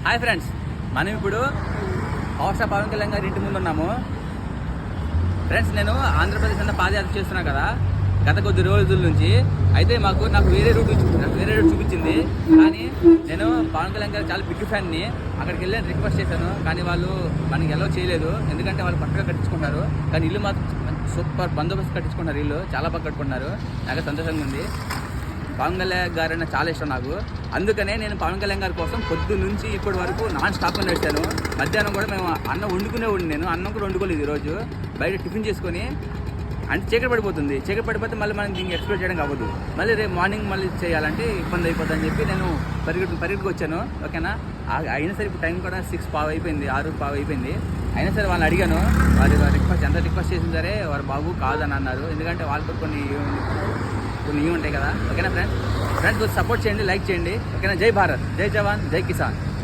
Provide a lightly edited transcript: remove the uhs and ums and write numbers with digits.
Hi friends, మనం ఇప్పుడు power star Pawan Kalyan గారి ఇంటి ముందు ఉన్నాము. ఫ్రెండ్స్, నేను ఆంధ్రప్రదేశ్ అంతా పాదయాత్ర చేస్తున్నా కదా గత కొద్ది రోజుల నుంచి. అయితే నాకు వేరే రూట్ చూపించింది. కానీ నేను పవన్ కళ్యాణ్ గారు చాలా బిగ్ ఫ్యాన్ని. అక్కడికి వెళ్ళి రిక్వెస్ట్ చేశాను, కానీ వాళ్ళు మనకి ఎలా చేయలేదు. ఎందుకంటే వాళ్ళు పక్కగా కట్టించుకుంటారు, కానీ ఇల్లు మాత్రం సూపర్ బందోబస్తు కట్టించుకుంటారు. ఇల్లు చాలా బాగా కట్టుకుంటున్నారు. నాకు సంతోషంగా ఉంది. పవన్ కళ్యాణ్ గారు అంటే చాలా ఇష్టం నాకు. అందుకనే నేను పవన్ కళ్యాణ్ గారి కోసం పొద్దు నుంచి ఇప్పటి వరకు నాన్ స్టాప్గా నడిచాను. మధ్యాహ్నం కూడా మేము అన్నం వండుకునేవాడిని. నేను అన్నం కూడా వండుకోలేదు ఈరోజు. బయట టిఫిన్ చేసుకొని, అంటే చీకటి పడిపోతుంది. చీకటి పడిపోతే మళ్ళీ మనం దీన్ని ఎక్స్ప్లోర్ చేయడం కావద్దు. మళ్ళీ రేపు మార్నింగ్ మళ్ళీ చేయాలంటే ఇబ్బంది అయిపోతుంది అని చెప్పి నేను పరిగెట్టుకు వచ్చాను. ఓకేనా? అయినా సరే ఇప్పుడు టైం కూడా 6:15 అయిపోయింది, 6:15 అయిపోయింది. అయినా సరే వాళ్ళని అడిగాను. వారి ఎంత రిక్వెస్ట్ చేసిన సరే వారు బాబు కాదని అన్నారు. ఎందుకంటే వాళ్ళు కూడా కొన్ని ఉంటాయి కదా. ఓకేనా ఫ్రెండ్స్ కొంచెం సపోర్ట్ చేయండి, లైక్ చేయండి. ఓకేనా? జై భారత్, జై జవాన్, జై కిసాన్.